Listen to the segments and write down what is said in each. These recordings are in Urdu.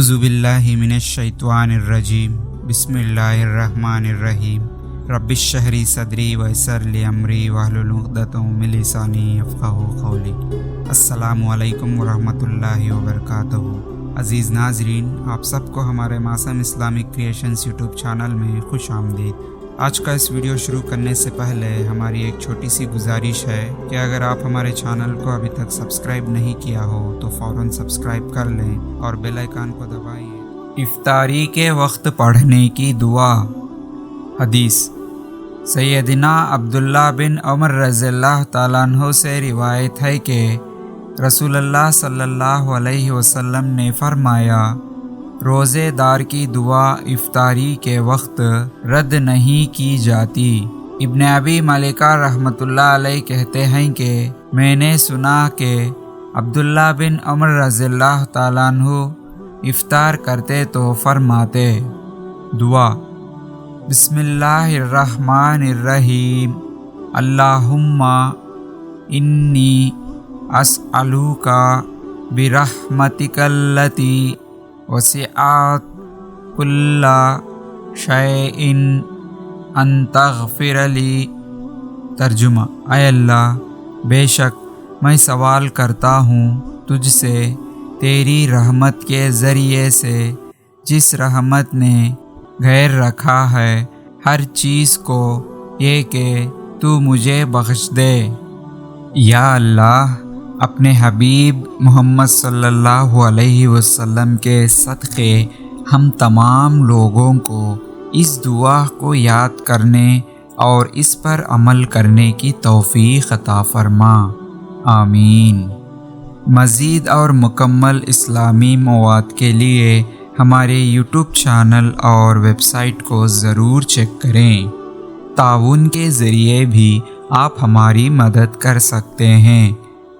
اعوذ باللہ من الشیطان الرجیم بسم اللہ الرحمن الرحیم رب اشرح لی صدری ویسر لی امری واحلل عقدۃ من لسانی یفقہوا قولی۔ السلام علیکم ورحمۃ اللہ وبرکاتہ۔ عزیز ناظرین، آپ سب کو ہمارے معصوم اسلامک کریشنز یوٹیوب چینل میں خوش آمدید۔ آج کا اس ویڈیو شروع کرنے سے پہلے ہماری ایک چھوٹی سی گزارش ہے کہ اگر آپ ہمارے چینل کو ابھی تک سبسکرائب نہیں کیا ہو تو فوراً سبسکرائب کر لیں اور بیل آئیکن کو دبائیے۔ افطاری کے وقت پڑھنے کی دعا۔ حدیث سیدنا عبداللہ بن عمر رضی اللہ تعالیٰ عنہ سے روایت ہے کہ رسول اللہ صلی اللہ علیہ وسلم نے فرمایا، روزے دار کی دعا افطاری کے وقت رد نہیں کی جاتی۔ ابن ابی ملیکہ رحمۃ اللہ علیہ کہتے ہیں کہ میں نے سنا کہ عبداللہ بن عمر رضی اللہ تعالیٰ عنہ افطار کرتے تو فرماتے، دعا بسم اللہ الرحمن الرحیم اللہم انی اسألوک برحمتک التی وسعت کل شیء ان تغفر لی۔ ترجمہ: اے اللہ، بے شک میں سوال کرتا ہوں تجھ سے تیری رحمت کے ذریعے سے جس رحمت نے گھیر رکھا ہے ہر چیز کو، یہ کہ تو مجھے بخش دے۔ یا اللہ، اپنے حبیب محمد صلی اللہ علیہ وسلم کے صدقے ہم تمام لوگوں کو اس دعا کو یاد کرنے اور اس پر عمل کرنے کی توفیق عطا فرما، آمین۔ مزید اور مکمل اسلامی مواد کے لیے ہمارے یوٹیوب چینل اور ویب سائٹ کو ضرور چیک کریں۔ تعاون کے ذریعے بھی آپ ہماری مدد کر سکتے ہیں۔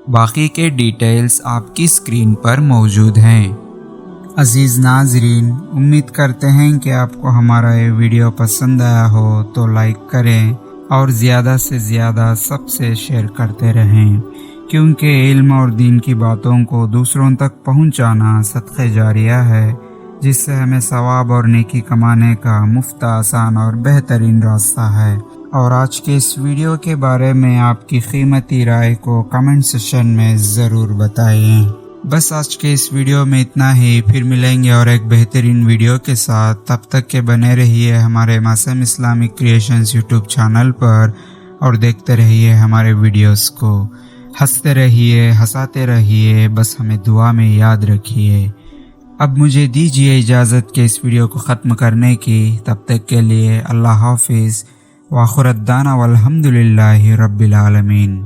باقی کے ڈیٹیلز آپ کی اسکرین پر موجود ہیں۔ عزیز ناظرین، امید کرتے ہیں کہ آپ کو ہمارا یہ ویڈیو پسند آیا ہو تو لائک کریں اور زیادہ سے زیادہ سب سے شیئر کرتے رہیں، کیونکہ علم اور دین کی باتوں کو دوسروں تک پہنچانا صدقہ جاریہ ہے، جس سے ہمیں ثواب اور نیکی کمانے کا مفت، آسان اور بہترین راستہ ہے۔ اور آج کے اس ویڈیو کے بارے میں آپ کی قیمتی رائے کو کمنٹ سیکشن میں ضرور بتائیں۔ بس آج کے اس ویڈیو میں اتنا ہی، پھر ملیں گے اور ایک بہترین ویڈیو کے ساتھ۔ تب تک کے بنے رہیے ہمارے معصوم اسلامک کریشنز یوٹیوب چینل پر اور دیکھتے رہیے ہمارے ویڈیوز کو۔ ہنستے رہیے، ہنساتے رہیے، بس ہمیں دعا میں یاد رکھیے۔ اب مجھے دیجیے اجازت کہ اس ویڈیو کو ختم کرنے کی۔ تب تک کے لیے اللہ حافظ، وآخر دعوانا والحمد للہ رب العالمین۔